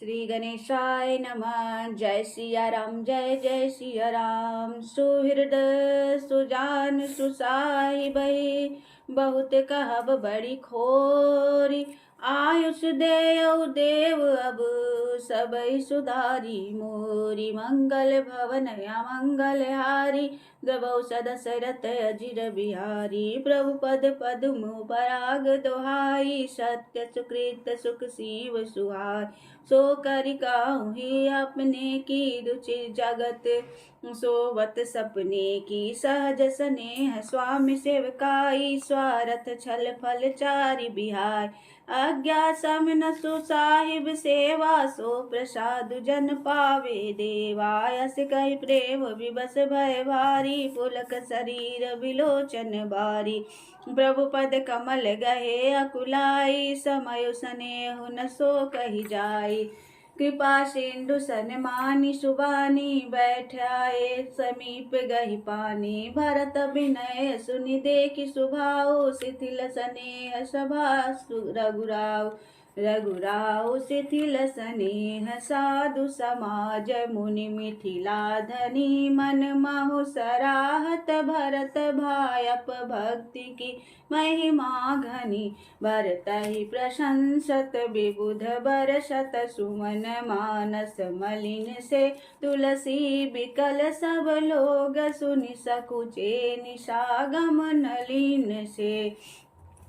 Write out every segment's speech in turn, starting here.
श्री गणेशाय नमः। जय सिया राम, जय जय सिया राम। सुहृदय सुजान सुसाहिबहि, बहुत कहब बड़ी खोरी। आयुष देव देव अब सबई सुधारी मोरी। मंगल भवन मंगल हारी, द्रवौ सदशरथ अजिर बिहारी। प्रभु पद पद्म पराग दोहाई, सत्य सुकृत सुख शिव सुहाई। सो करिकाहु ही अपने की रुचि जगत, सोवत सपने की सहज स्नेह। स्वामी सेवकाई स्वार्थ छल फल चारि बिहाय। आज्ञा समन सुसाहिब सेवा, सो प्रसाद जन पावे देवा। यस कहि प्रेम विबस भय भारी, पुलक शरीर विलोचन बारी। प्रभु पद कमल गहे अकुलाई, समय स्नेह न सो कहि जाई। कृपा सिंधु सनमानी सुबानी, बैठाए समीप गहि पानी। भरत विनय सुनि देखि सुभाऊ, शिथिल स्नेह सभा रघुराऊ। रघुराऊ शिथिल स्नेह साधु समाज, मुनि मिथिला धनी मन महु सराहत। भरत भायप भक्ति की महिमा घनी, भरतहि प्रशंसत विबुध बरसत। सुमन मानस मलिन से तुलसी बिकल, सब लोग सुनि सकुचे निशागम नलिन से।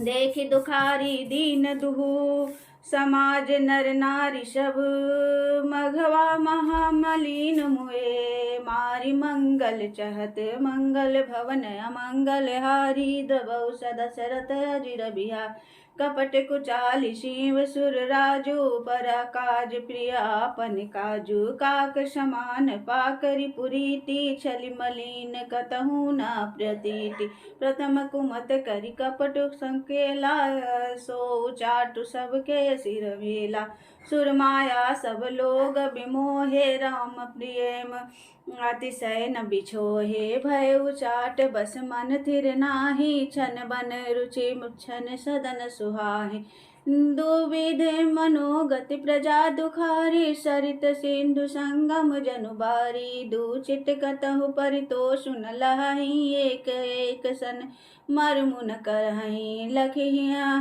देखि दुखारी दीन दुहु, समाज नर नारी सब। मघवा महामलिन मुए, मारी मंगल चहत। मंगल भवन अमंगल हारी, द्रवौ सदशरथ अजिर बिहार। कपट कुचाली शिव सुर राजू, पर काज प्रिय आपन काजू। काक समान पाकरि पुरीति, छलि मलिन कतहु न प्रतीति। प्रथम कुमत करि कपट संकेला, सो चाटु सबके सिर भेला। सुरमाया सब लोग विमोहे, राम प्रेम अतिशय न बिछोहे। भयउ चाट बस मन थिर नाही, छन बन रुचि छन सदन सुहाहि। दुविध मनोगति प्रजा दुखारी, सरित सिंधु संगम जनु बारी। दूचित कतहु परितोषु न लहहि, एक एक सन मर्मु न करहि। लखि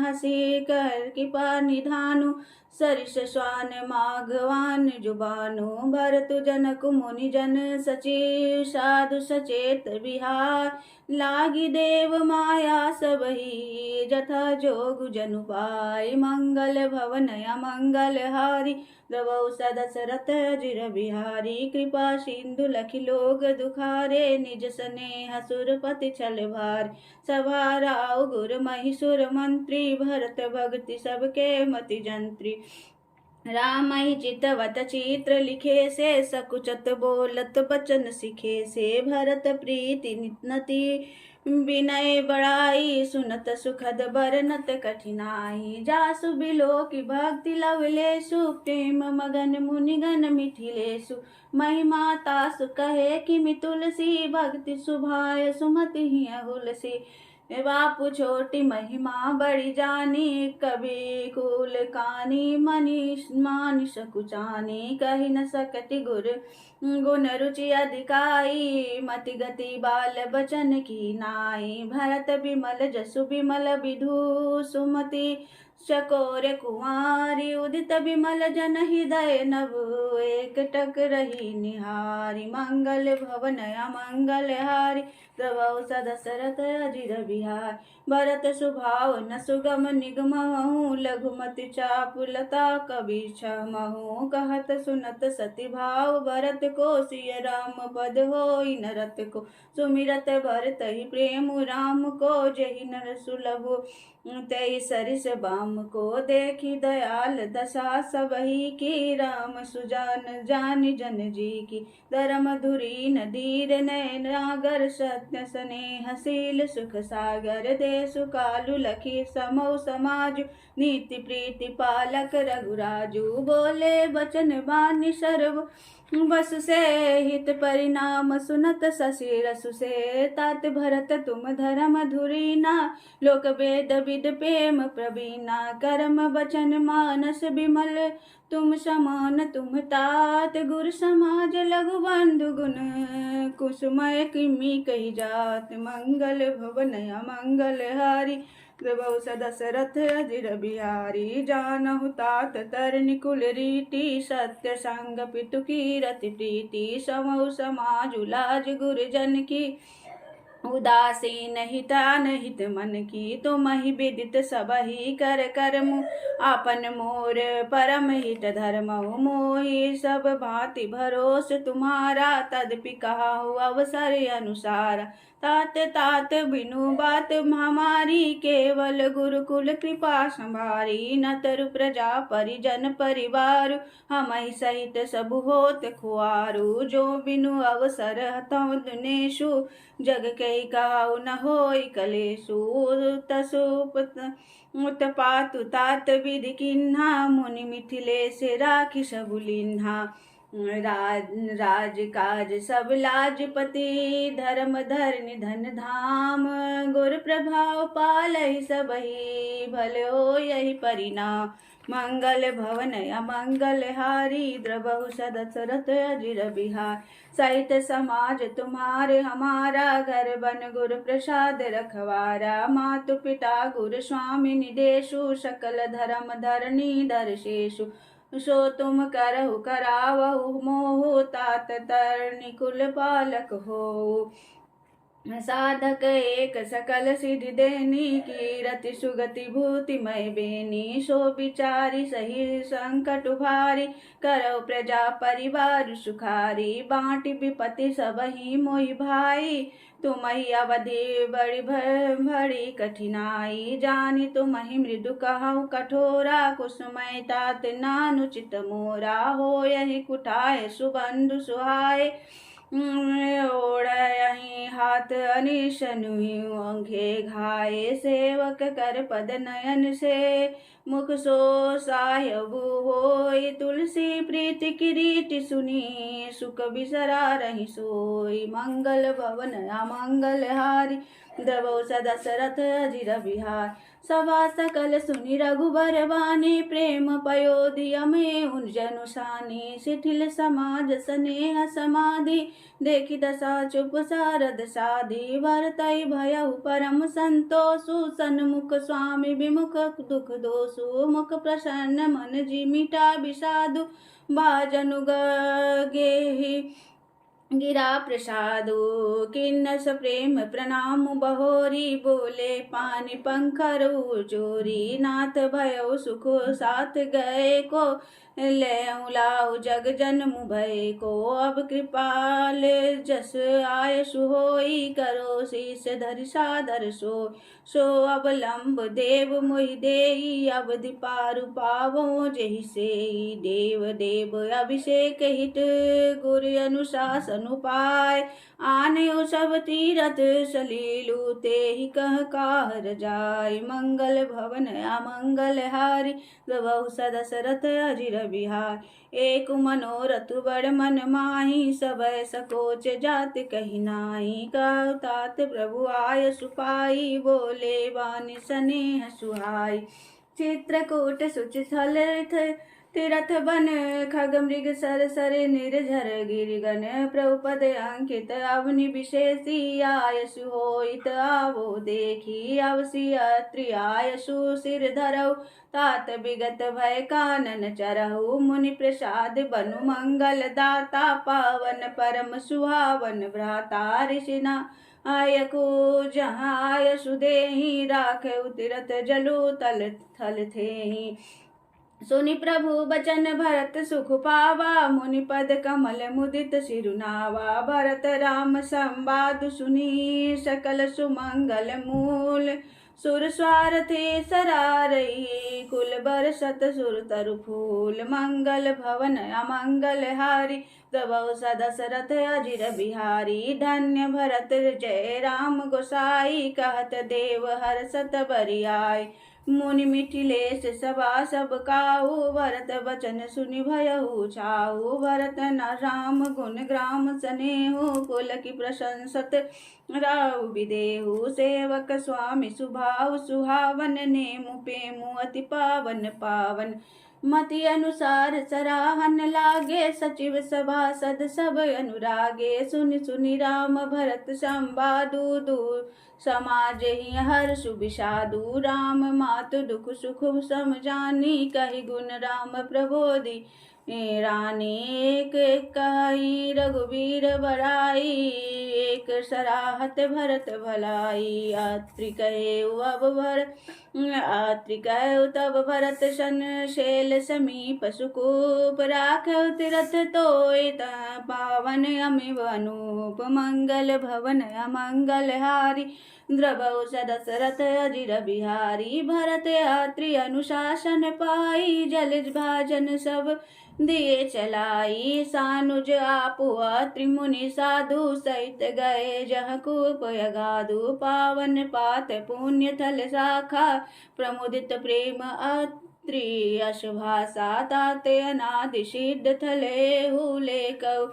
हसी कर कृपा निधानु, सरिस स्वान माघवान जुबानु। भरतु जनक मुनि जन सचिव, साधु सचेत बिहार। लागी देव माया सबही, जथा जोग जनु पाई। मंगल भवन अमंगल हारी, द्रवौ सदशरथ अजिर बिहारी। कृपा सिंधु लखि लोग दुखारे, निज स्नेह सुरपति छल भार। सभा राउ गुर महिषुर मंत्री, भरत भगति सबके मति जंत्री। राम ही चितवत चित्र लिखे से, सकुचत बोलत बचन सिखे से। भरत प्रीति नति विनय बड़ाई, सुनत सुखद बरनत कठिनाई। जासु बिलो की भक्ति लवलेसु, प्रेम मगन मुनिगण मिथिलेसु। महिमा तासु कहे कि तुलसी, भक्ति सुभाय सुमति ही हुलसी। बापू छोटी महिमा बड़ी जानी, कभी कुल कानी मनीष मानिश कुचानी। कही न सकति गुर गुण रुचि अधिकाई, मति गति बाल बचन की नाई। भरत विमल जसु विमल विधु, सुमति चकोर कुमारी। उदित विमल जन हृदय नभ, एक टक रही निहारी। मंगल भवन अमंगल हारी, द्रवौ सदशरथ अजिर बिहार। भरत सुभाव न सुगम निगमहु, लघुमति चापुलता कबीर छमहु। कहत सुनत सति भाव, भरत को सिय राम पद होई नरत को। सुमिरत भरत ही प्रेम राम को, जहि नर सुलभ तै सरिस बाम को। देखी दयाल दशा सबही की, राम सुजान जानि जन जी की। धर्म धुरी न धीर नैन नागर, सत्य स्नेहशील सुख सागर। देशु कालु लखी समौ समाजु, नीति प्रीति पालक रघुराजु। बोले बचन बानी सर्व बस से हित परिणाम सुनत शशि रसु से, तात भरत तुम धर्म धुरीना, लोक वेद विद प्रेम प्रवीणा, कर्म वचन मानस विमल, तुम समान तुम तात, गुरु समाज लघु बंधु गुण, कुसुमय किमी कही जात, मंगल भवन मंगल हारी, प्रभु दशरथ अजिर बिहारी, जानहु तात तरनि कुल रीति, सत्य संग पितु की रति प्रीति, समहु समाज लाज गुरुजन की, उदासीन हितान हित मन की, तुम ही विदित सबहि कर करमु, आपन मोर परम हित धर्महु, मोहि सब भांति भरोस तुम्हारा, तदपि कहाहु अवसर अनुसार, तात तात बिनु बात हमारी, केवल गुरुकुल कृपा संभारी, न तरु प्रजा परिजन परिवार, हम ही सहित सब होत खुआरू, जो बिनु अवसर हतौ दिनेशु, जग के काहु न होई कलेशु, उत्पातु तात विधि किन्हा, मुनि मिथिलेश राखी सबु लिन्हा, राज काज सब लाजपति, धर्म धरनि धन धाम, गुर प्रभाव पालहि सबहि, भले हो यही परिणाम, मंगल भवन अमंगल हारी, द्रवहु सदशरथ अजिर बिहार, सहित समाज तुम्हारे हमारा, घर बन गुरु प्रसाद रखवारा, मातु पिता गुरु स्वामी निदेशु, सकल धर्म धरनी दर्शेशु, सो तुम करहु करावहु मोहु, तात तरनि कुल पालक हो, साधक एक सकल सिद्धि देनी, कीरति सुगति भूतिमय बेनी, सो विचारी सही संकट भारी, करौ प्रजा परिवार सुखारी, बाँटि विपत्ति सबहि मोहि भाई, तुमहि अवधि बड़ी बड़ी कठिनाई, जानी तुमहि मृदु कहु कठोरा, कुसुमय तात नानुचित मोरा, हो यही कुठाय सुबंधु सुहाय, ओढ़हि हाथ अनिशनु अंघे घाये, सेवक कर पद नयन से, मुख सो सायबु होई, तुलसी प्रीति किरीटि सुनी, सुख बिसरा रही सोई, मंगल भवन अमंगल हारी, द्रवौ दशरथ अजिर बिहार, सभा सकल सुनि रघुबर बानी, प्रेम पयोधि अमे उन जनु सानी, शिथिल समाज स्नेह समाधि, देखि दशा चुप सारद साधि, भरतहि भयहु परम संतोषु, सन्मुख स्वामी विमुख दुख दोषु, मुख प्रसन्न मन जी मिटा विषादु, बाजनु गेहि गिरा प्रसादो, किन्नस प्रेम प्रणाम बहोरी, बोले पानी पंखरु चोरी, नाथ भयो सुख साथ गए को, लेऊ लाऊ जग जन्म भय को, अब कृपाल जस आयसु होई, करो शीस धरि सादर सो अवलंब देव मोहि देई, अवधि पारु पावो जेहि सेई, देव देव अभिषेक हित, गुरु अनुशासन उपाय, आने सब तीरथ सलीलु, तेहि कह कार जाय, मंगल भवन अमंगल हारी, द्रवहु दशरथ अजिर बिहार, एक मनोरथ बड़ मन माही, सबय सकोच जात कही नाई, कहु तात प्रभु आय सुपाई, बोले वाणी स्नेह सुहाई, चित्रकूट सुच स्थल तीरथ बन, खग मृग सर सरे निर्झर गिरिगन, प्रभुपद अंकित अवनि विशेषी, आयसु होइत आवो देखी, अवसी अत्रि आयसु सिर धरऊ, तात विगत भय कानन चरहु, मुनि प्रसाद बनु मंगल दाता, पावन परम सुहावन भ्राता, ऋषिना आयको जहाँ आयसु देहि, राखे तीरथ जलु तल थल थेहि, सुनि प्रभु बचन भरत सुख पावा, मुनि पद कमल मुदित सिरुनावा, भरत राम संवाद सुनी, सकल सुमंगल मूल, सुर स्वारथे सरारई, कुल बरसत सुर तरु फूल, मंगल भवन अमंगल हारी, द्रवहु दशरथ अजिर बिहारी, धन्य भरत जय राम गोसाई, कहत देव हर्षत बरियाय, मुनि मिथिलेश सभा सब काऊ, भरत बचन सुनि भयउ छाऊ। भरत न राम गुण ग्राम स्नेहु, पुलकी प्रशंसत राउ विदेहु। सेवक स्वामी सुभाव सुहावन, नेमु पेमु अति पावन पावन। मति अनुसार सराहन लागे, सचिव सभासद सब अनुरागे। सुनि सुनि राम भरत संवादु, दूर समाज ही हर्ष विषादु। राम मातु दुख सुख सम जानी, कहि गुण राम प्रबोधि रानी। एक एक कहि रघुवीर बड़ाई, एक सराहत भरत भलाई। अत्रि कहे तब भरत सन शैल समीप सुकूप। राखौ तीरथ तोय पावन अमिव अनूप। मंगल भवन अमंगल हारी, द्रवौ सदशरथ अजिर बिहारी। भरत अत्रि अनुशासन पाई, जल भाजन सब दिए चलाई। सानुज आपु अत्रि मुनि साधु, सहित गए जह कूप अगाधु। पावन पात पुण्य थल शाखा, प्रमुदित प्रेम अत्रि यश भाषा। ताते अनादि सिद्ध थलेहु, लेकौ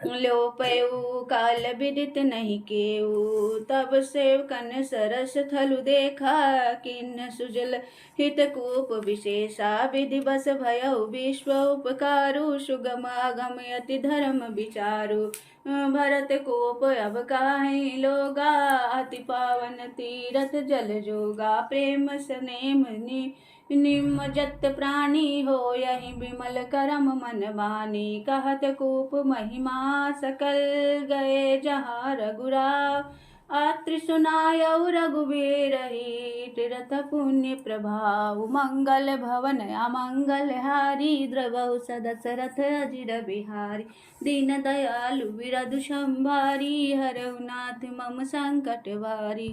लोपयु काल विदित नहीं केहु। तब सेवकन सरस थलु देखा, किन्न सुजल हित कूप विशेषा। विधि बस भयउ विश्व उपकारु, सुगम अगम अति धर्म विचारु। भरत कोप अब काहि लोगा, अति पावन तीरथ जल जोगा। प्रेम स्नेम निम जत प्राणी, हो यही विमल करम मन बानी। कहत कूप महिमा सकल, गए जहाँ रघुराव। अत्रि सुनायउ रघुवीर ही, तीरथ पुण्य प्रभाव। मंगल भवन अमंगल हारी, द्रवौ सदशरथ अजिर बिहारी। दीन दयालु बिरधु संभारी, हरउ नाथ मम संकट भारी।